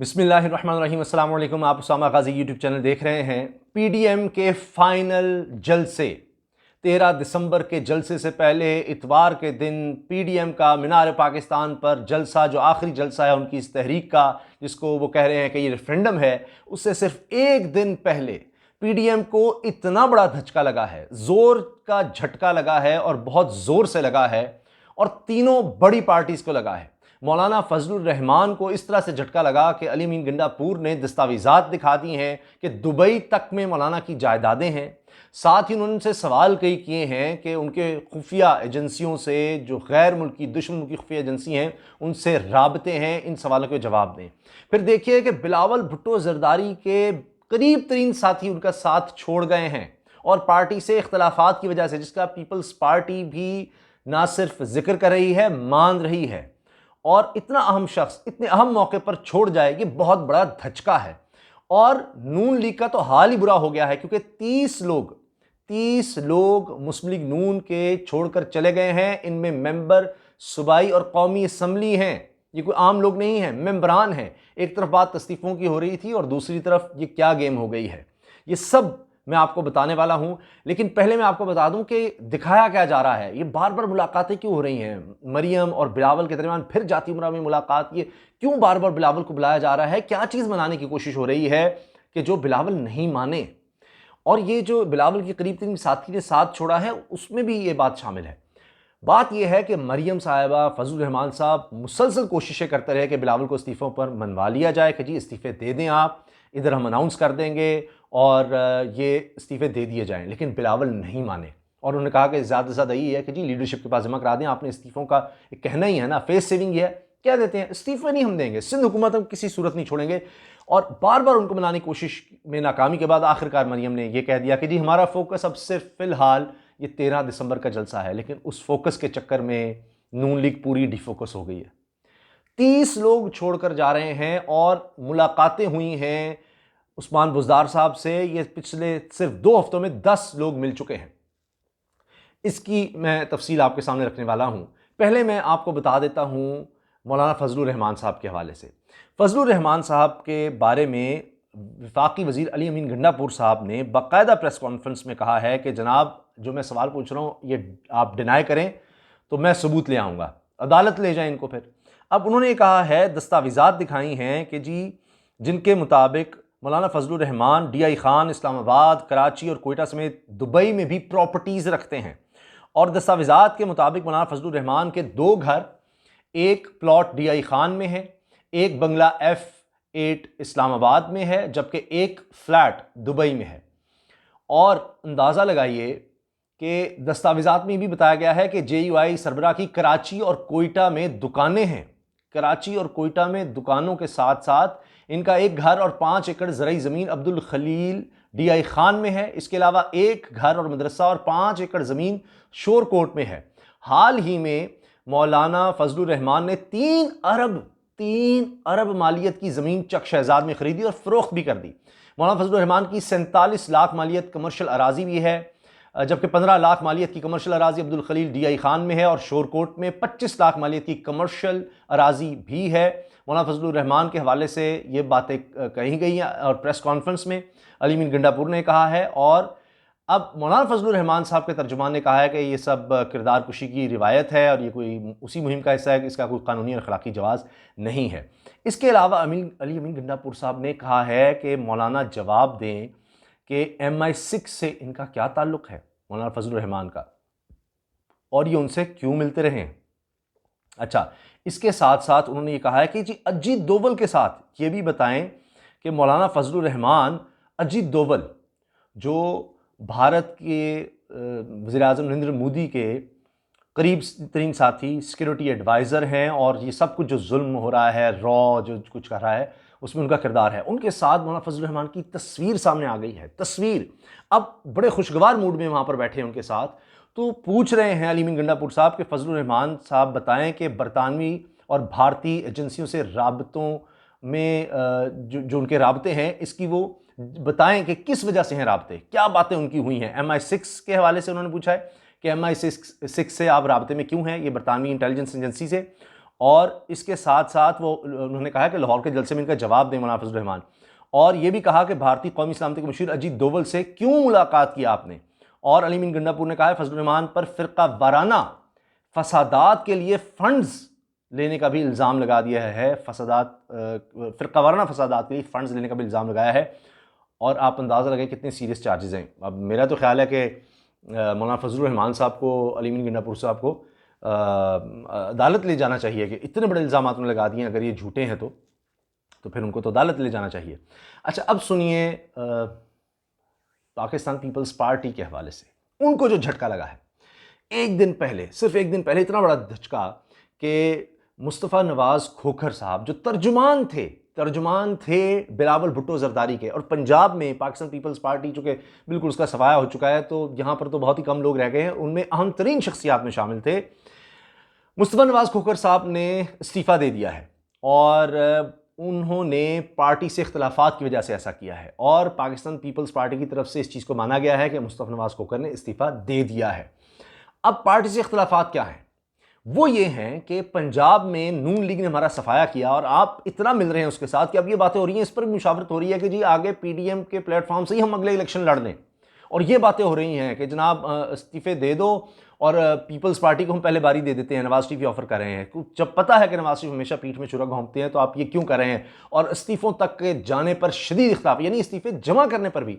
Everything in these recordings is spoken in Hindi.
बिस्मिल्लाहिर्रहमानिर्रहीम। अस्सलाम वालेकुम। आप उसामा गाजी यूट्यूब चैनल देख रहे हैं। पीडीएम के फाइनल जलसे 13 दिसंबर के जलसे से पहले इतवार के दिन पीडीएम का मीनार पाकिस्तान पर जलसा, जो आखिरी जलसा है उनकी इस तहरीक का, जिसको वो कह रहे हैं कि ये रेफरेंडम है, उससे सिर्फ एक दिन पहले पीडीएम को इतना बड़ा धचका लगा है, जोर का झटका लगा है और बहुत जोर से लगा है, और तीनों बड़ी पार्टीज को लगा है। मौलाना फजलुर रहमान को इस तरह से झटका लगा कि अली अमीन गंडापुर ने दस्तावेजात दिखा दी हैं कि दुबई तक में मौलाना की जायदादें हैं। साथ ही उन्होंने उनसे सवाल कई किए हैं कि उनके खुफिया एजेंसियों से, जो गैर मुल्की दुश्मन मुल्की खुफिया एजेंसी हैं, उनसे राबते हैं। इन सवालों के जवाब दें। फिर देखिए कि बिलावल भुट्टो जरदारी के करीब तरीन साथी उनका साथ छोड़ गए हैं और पार्टी से इख्तलाफात की वजह से, जिसका पीपल्स पार्टी भी ना सिर्फ जिक्र कर रही है, मान रही है। और इतना अहम शख्स इतने अहम मौके पर छोड़ जाए, ये बहुत बड़ा धचका है। और नून लीग का तो हाल ही बुरा हो गया है, क्योंकि 30 लोग मुस्लिम लीग नून के छोड़कर चले गए हैं। इनमें मेंबर सूबाई और कौमी असम्बली हैं। ये कोई आम लोग नहीं हैं, मेंबरान हैं। एक तरफ बात तस्तीफ़ों की हो रही थी और दूसरी तरफ ये क्या गेम हो गई है, ये सब मैं आपको बताने वाला हूं। लेकिन पहले मैं आपको बता दूं कि दिखाया क्या जा रहा है। ये बार बार मुलाकातें क्यों हो रही हैं मरियम और बिलावल के दरमियान, फिर जाती उमरा में मुलाकात, ये क्यों बार बार बिलावल को बुलाया जा रहा है? क्या चीज़ मनाने की कोशिश हो रही है कि जो बिलावल नहीं माने? और ये जो बिलावल के करीब 3 साथी ने साथ छोड़ा है, उसमें भी ये बात शामिल है। बात यह है कि मरियम साहिबा, फजलुर रहमान साहब मुसलसल कोशिशें करते रहे कि बिलावल को इस्तीफ़ों पर मनवा लिया जाए कि जी इस्तीफ़े दे दें आप, इधर हम अनाउंस कर देंगे और ये इस्तीफ़े दे दिए जाएं। लेकिन बिलावल नहीं माने और उन्होंने कहा कि ज़्यादा से ज़्यादा यही है कि जी लीडरशिप के पास जमा करा दें। आपने इस्तीफ़ों का एक कहना ही है ना, फेस सेविंग ही है, क्या देते हैं, इस्तीफ़े नहीं हम देंगे, सिंध हुकूमत हम किसी सूरत नहीं छोड़ेंगे। और बार बार उनको मनाने की कोशिश में नाकामी के बाद आखिरकार मरियम ने यह कह दिया कि जी हमारा फोकस अब सिर्फ फ़िलहाल ये 13 दिसंबर का जलसा है। लेकिन उस फोकस के चक्कर में नून लीग पूरी डिफोकस हो गई है। 30 लोग छोड़कर जा रहे हैं और मुलाकातें हुई हैं उस्मान बुज़दार साहब से। ये पिछले सिर्फ 2 हफ्तों में 10 लोग मिल चुके हैं। इसकी मैं तफसील आपके सामने रखने वाला हूं। पहले मैं आपको बता देता हूं मौलाना फजलुर रहमान साहब के हवाले से। फजलुर रहमान साहब के बारे में वफाकी वज़ीर अली अमीन गंडापुर साहब ने बाकायदा प्रेस कॉन्फ्रेंस में कहा है कि जनाब, जो मैं सवाल पूछ रहा हूँ ये आप डिनाई करें तो मैं सबूत ले आऊँगा, अदालत ले जाएं इनको। फिर अब उन्होंने ये कहा है, दस्तावेज़ात दिखाई हैं कि जी जिनके मुताबिक मौलाना फजलुर रहमान DI खान, इस्लामाबाद, कराची और कोयटा समेत दुबई में भी प्रॉपर्टीज़ रखते हैं। और दस्तावेज़ात के मुताबिक मौलाना फजलुर रहमान के 2 घर, एक प्लॉट DI खान में है, एक बंगला F8 इस्लामाबाद में है, जबकि एक फ्लैट दुबई में है। और अंदाज़ा लगाइए कि दस्तावेज़ात में भी बताया गया है कि JUI सरबराह की कराची और कोयटा में दुकानें हैं। कराची और कोयटा में दुकानों के साथ साथ इनका एक घर और 5 एकड़ ज़राई ज़मीन अब्दुल खलील DI खान में है। इसके अलावा एक घर और मदरसा और 5 एकड़ ज़मीन शोरकोट में है। हाल ही में मौलाना फजलुर रहमान ने 3 अरब मालियत की ज़मीन चक शहजाद में खरीदी और फ़रोख्त भी कर दी। मौलाना फजलुर रहमान की 47 लाख मालियत कमर्शियल अराजी भी है, जबकि 15 लाख मालियत की कमर्शियल अराजी अब्दुल खलील DI खान में है और शोरकोट में 25 लाख मालियत की कमर्शियल अराजी भी है। मौलाना फजलुर रहमान के हवाले से ये बातें कही गई हैं और प्रेस कॉन्फ्रेंस में अली अमीन गंडापुर ने कहा है। और अब मौलाना फजलुर रहमान साहब के तर्जुमान ने कहा है कि ये सब किरदार कुशी की रिवायत है और ये कोई उसी मुहिम का हिस्सा है कि इसका कोई कानूनी और अखलाकी जवाज़ नहीं है। इसके अलावा अली अमीन गंडापुर साहब ने कहा है कि मौलाना जवाब दें कि MI6 से इनका क्या ताल्लुक़ है, मौलाना फजलुर रहमान का, और ये उनसे क्यों मिलते रहे हैं। अच्छा, इसके साथ साथ उन्होंने ये कहा है कि जी अजीत दोवल के साथ ये भी बताएं कि मौलाना फजलुर रहमान अजीत दोवल, जो भारत के वज़ीर-ए-आज़म नरेंद्र मोदी के करीब तरीन साथी, सिक्योरिटी एडवाइज़र हैं, और ये सब कुछ जो जुल्म हो रहा है, जो कुछ कर रहा है, उसमें उनका किरदार है। उनके साथ मौलाना फजलुर रहमान की तस्वीर सामने आ गई है। तस्वीर अब बड़े खुशगवार मूड में वहाँ पर बैठे हैं उनके साथ। तो पूछ रहे हैं अली अमीन गंडापुर साहब कि फजलुर रहमान साहब बताएं कि बरतानवी और भारतीय एजेंसियों से राबतों में जो उनके राबते हैं, इसकी वो बताएं कि किस वजह से हैं राबते, क्या बातें उनकी हुई हैं। MI6 के हवाले से उन्होंने पूछा है कि MI6 से आप राबते में क्यों हैं, ये बरतानवी इंटेलिजेंस एजेंसी से। और इसके साथ साथ वो उन्होंने कहा कि लाहौर के जलसे में इनका जवाब दें मौलाना फजलुर रहमान, और ये भी कहा कि भारतीय कौमी सलामती के मुशीर अजीत डोवल से क्यों मुलाकात की आपने। और अली मीन गंडापुर ने कहा है फजलुर रहमान पर फिरका वाराना फसादात के लिए फंड्स लेने का भी इल्ज़ाम लगा दिया है, फिरका वाराना फसादात के लिए फंड्स लेने का भी इल्ज़ाम लगाया है। और आप अंदाज़ा लगाए कितने सीरियस चार्जेस हैं। अब मेरा तो ख्याल है कि मौलाना फजलुर रहमान साहब को, अली मीन गंडापुर साहब को अदालत ले जाना चाहिए कि इतने बड़े इल्ज़ाम उन्होंने लगा दिए, अगर ये झूठे हैं तो फिर उनको तो अदालत ले जाना चाहिए। अच्छा, अब सुनिए पाकिस्तान पीपल्स पार्टी के हवाले से उनको जो झटका लगा है। एक दिन पहले, सिर्फ एक दिन पहले इतना बड़ा झटका कि मुस्तफ़ा नवाज़ खोखर साहब जो तर्जुमान थे बिलावल भुट्टो जरदारी के, और पंजाब में पाकिस्तान पीपल्स पार्टी चूँकि बिल्कुल उसका सफाया हो चुका है तो यहाँ पर तो बहुत ही कम लोग रह गए हैं, उनमें अहम तरीन शख्सियात में शामिल थे। मुस्तफ़ा नवाज़ खोखर साहब ने इस्तीफ़ा दे दिया है और उन्होंने पार्टी से इख्तलाफात की वजह से ऐसा किया है, और पाकिस्तान पीपल्स पार्टी की तरफ से इस चीज़ को माना गया है कि मुस्तफ़ा नवाज़ खोखर ने इस्तीफ़ा दे दिया है। अब पार्टी से इख्तलाफात क्या हैं? वो ये हैं कि पंजाब में नून लीग ने हमारा सफाया किया और आप इतना मिल रहे हैं उसके साथ कि अब ये बातें हो रही हैं, इस पर भी मुशावरत हो रही है कि जी आगे PDM के प्लेटफॉर्म से ही हम अगले इलेक्शन लड़ लें। और ये बातें हो रही हैं कि जनाब इस्तीफ़े दे दो और पीपल्स पार्टी को हम पहले बारी दे देते हैं, नवाज शरीफ ऑफर कर रहे हैं। जब पता है कि नवाज शरीफ हमेशा पीठ में छुरा घोंपते हैं तो आप ये क्यों कर रहे हैं? और इस्तीफ़ों तक के जाने पर शदीद इख्तिलाफ, यानी इस्तीफ़े जमा करने पर भी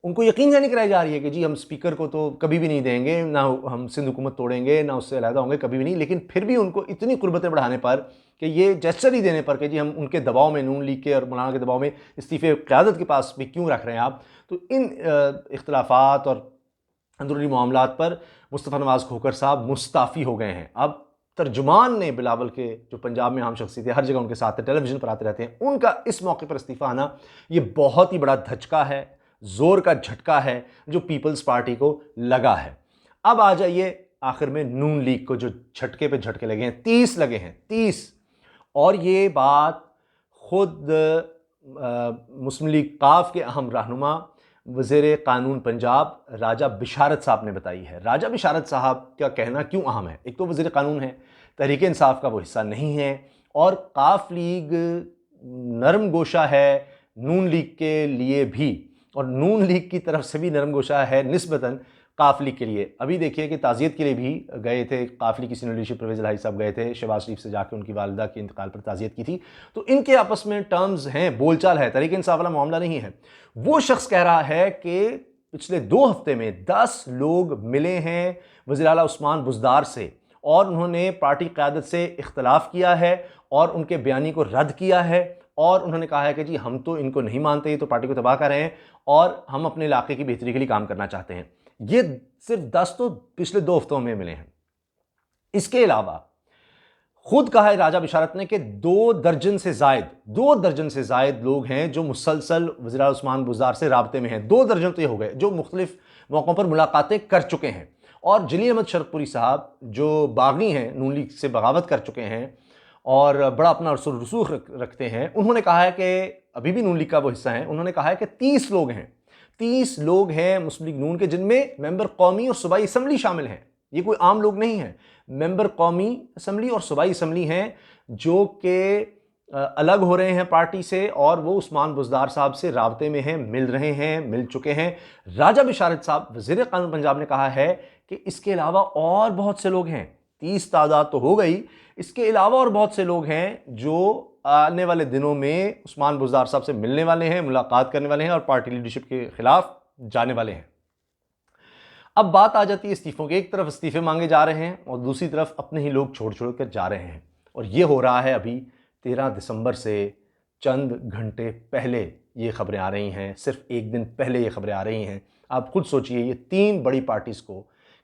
उनको यकीन जानी कराई जा रही है कि जी हम स्पीकर को तो कभी भी नहीं देंगे, ना हम सिंध हुकूमत तोड़ेंगे, ना उससे अलहदा होंगे, कभी भी नहीं। लेकिन फिर भी उनको इतनी कुर्बतें बढ़ाने पर कि ये जेस्चर ही देने पर कि जी हम उनके दबाव में, नून लीग के और मौलाना के दबाव में इस्तीफ़े क़यादत के पास भी क्यों रख रहे हैं आप। तो इन इख्तलाफात और अंदरूनी मामलात पर मुस्तफ़ा नवाज़ खोखर साहब मुस्ताफ़ी हो गए हैं। अब तर्जुमान ने बिलावल के, जो पंजाब में आम शख्सियत थे, हर जगह उनके साथ थे, टेलीविज़न पर आते रहते हैं, उनका इस मौके पर इस्तीफ़ा आना ये बहुत ही बड़ा धचका है, जोर का झटका है जो पीपल्स पार्टी को लगा है। अब आ जाइए आखिर में नून लीग को जो झटके पे झटके लगे हैं, 30 लगे हैं, 30। और ये बात खुद मुस्लिम लीग काफ के अहम रहनुमा वज़ीर कानून पंजाब राजा बिशारत साहब ने बताई है। राजा बिशारत साहब का कहना क्यों अहम है? एक तो वज़ीर कानून है, तहरीक इंसाफ का वो हिस्सा नहीं है, और काफ लीग नरम गोशा है नून लीग के लिए भी, और नून लीग की तरफ से भी नरम गोशा है निस्बतन काफ लीग के लिए। अभी देखिए कि ताज़ियत के लिए भी गए थे, काफ लीग की सीनियर लीडरशिप परवेज़ इलाही साहब गए थे, शहबाज शरीफ से जाकर उनकी वालिदा के इंतकाल पर ताज़ियत की थी। तो इनके आपस में टर्म्स हैं, बोलचाल है, तहरीक इंसाफ वाला मामला नहीं है। वो शख्स कह रहा है कि पिछले 2 हफ्ते में 10 लोग मिले हैं वज़ीर आला उस्मान बुज़दार से, और उन्होंने पार्टी क़यादत से इख्तलाफ किया है और उनके बयानी को रद्द किया है, और उन्होंने कहा है कि जी हम तो इनको नहीं मानते, ये तो पार्टी को तबाह कर रहे हैं और हम अपने इलाके की बेहतरी के लिए काम करना चाहते हैं। ये सिर्फ 10 तो पिछले 2 हफ्तों में मिले हैं। इसके अलावा खुद कहा है राजा बिशारत ने कि 2 दर्जन से जायद लोग हैं जो मुसलसल वज़ीर आला उस्मान बुज़दार से राब्ते में हैं। 2 दर्जन तो ये हो गए जो मुख्तलिफ मौक़ों पर मुलाकातें कर चुके हैं। और जलील अहमद शरकपुरी साहब जो बागी हैं, नून लीग से बगावत कर चुके हैं और बड़ा अपना रसूख रखते हैं, उन्होंने कहा है कि अभी भी नून लीग का वो हिस्सा है। उन्होंने कहा है कि 30 लोग हैं मुस्लिम लीग नून के, जिनमें मेंबर कौमी और सूबाई असम्बली शामिल हैं। ये कोई आम लोग नहीं हैं, मेंबर कौमी असम्बली और सूबाई असम्बली हैं जो कि अलग हो रहे हैं पार्टी से, और वो उस्मान बुज़दार साहब से राब्ते में हैं, मिल चुके हैं। राजा बिशारत साहब वज़ीर कानून पंजाब ने कहा है कि इसके अलावा और बहुत से लोग हैं, 30 तादाद तो हो गई, इसके अलावा और बहुत से लोग हैं जो आने वाले दिनों में उस्मान बुज़दार साहब से मिलने वाले हैं, मुलाकात करने वाले हैं और पार्टी लीडरशिप के खिलाफ जाने वाले हैं। अब बात आ जाती है इस्तीफ़ों की। एक तरफ इस्तीफ़े मांगे जा रहे हैं और दूसरी तरफ अपने ही लोग छोड़ कर जा रहे हैं, और ये हो रहा है अभी 13 दिसंबर से चंद घंटे पहले ये खबरें आ रही हैं, सिर्फ एक दिन पहले ये खबरें आ रही हैं। आप खुद सोचिए ये 3 बड़ी पार्टीज़ को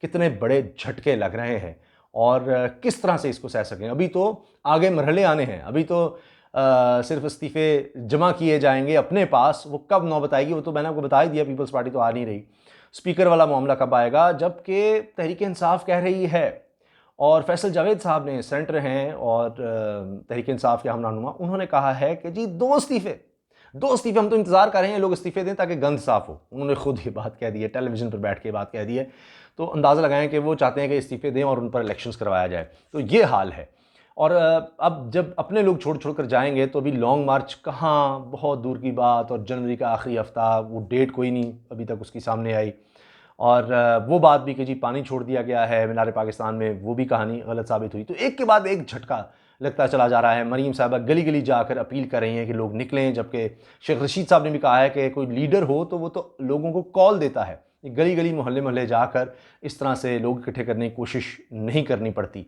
कितने बड़े झटके लग रहे हैं और किस तरह से इसको सह सकें। अभी तो आगे मरहले आने हैं, अभी तो सिर्फ इस्तीफ़े जमा किए जाएंगे अपने पास, वो कब नौबत आएगी वो तो मैंने आपको बता ही दिया। पीपल्स पार्टी तो आ नहीं रही, स्पीकर वाला मामला कब आएगा, जबकि तहरीक इंसाफ कह रही है और फैसल जावेद साहब ने, सेनेटर हैं और तहरीक इंसाफ के हम रहनुमा, उन्होंने कहा है कि जी 2 इस्तीफ़े हम तो इंतज़ार कर रहे हैं, लोग इस्तीफ़े दें ताकि गंद साफ़ हो। उन्होंने खुद ये बात कह दी है, टेलीविज़न पर बैठ के बात कह दी है। तो अंदाज़ा लगाएं कि वो चाहते हैं कि इस्तीफ़े दें और उन पर इलेक्शंस करवाया जाए। तो ये हाल है। और अब जब अपने लोग छोड़ छोड़ कर जाएंगे तो अभी लॉन्ग मार्च कहाँ, बहुत दूर की बात। और जनवरी का आखिरी हफ्ता, वो डेट कोई नहीं अभी तक उसकी सामने आई। और वो बात भी कि जी पानी छोड़ दिया गया है मीनार पाकिस्तान में, वो भी कहानी गलत साबित हुई। तो एक के बाद एक झटका लगता चला जा रहा है। मरीम साहबा गली गली जाकर अपील कर रही हैं कि लोग निकलें, जबकि शेख रशीद साहब ने भी कहा है कि कोई लीडर हो तो वो तो लोगों को कॉल देता है, गली गली मोहल्ले मोहल्ले जाकर इस तरह से लोग इकट्ठे करने की कोशिश नहीं करनी पड़ती।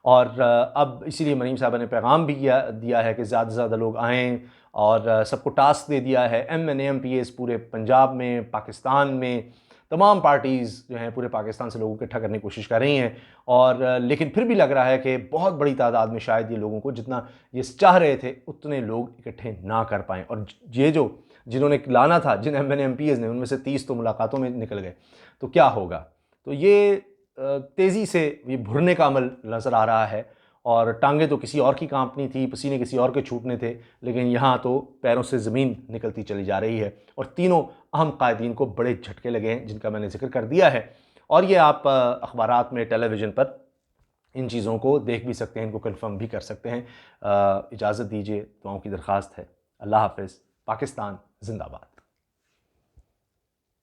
और अब इसीलिए मरीम साहबा ने पैगाम भी दिया है कि ज़्यादा से ज़्यादा लोग आएँ, और सबको टास्क दे दिया है। MNA-MPAs पूरे पंजाब में, पाकिस्तान में, तमाम पार्टीज़ जो हैं पूरे पाकिस्तान से लोगों को इकट्ठा करने की कोशिश कर रही हैं। और लेकिन फिर भी लग रहा है कि बहुत बड़ी तादाद में शायद ये लोगों को, जितना ये चाह रहे थे उतने लोग इकट्ठे ना कर पाएँ। और ये जिन्होंने लाना था, जिन MNA-MPAs ने, उनमें से 30 तो मुलाकातों में निकल गए, तो क्या होगा। तो ये तेज़ी से ये भुरने का अमल नज़र आ रहा है। और टांगें तो किसी और की कांपनी थी, पसीने किसी और के छूटने थे, लेकिन यहाँ तो पैरों से ज़मीन निकलती चली जा रही है। और तीनों अहम कायदीन को बड़े झटके लगे हैं, जिनका मैंने जिक्र कर दिया है। और ये आप अखबारात में, टेलीविज़न पर इन चीज़ों को देख भी सकते हैं, इनको कंफर्म भी कर सकते हैं। इजाज़त दीजिए, दुआओं की दरख्वास्त है। अल्लाह हाफ़िज़। पाकिस्तान जिंदाबाद।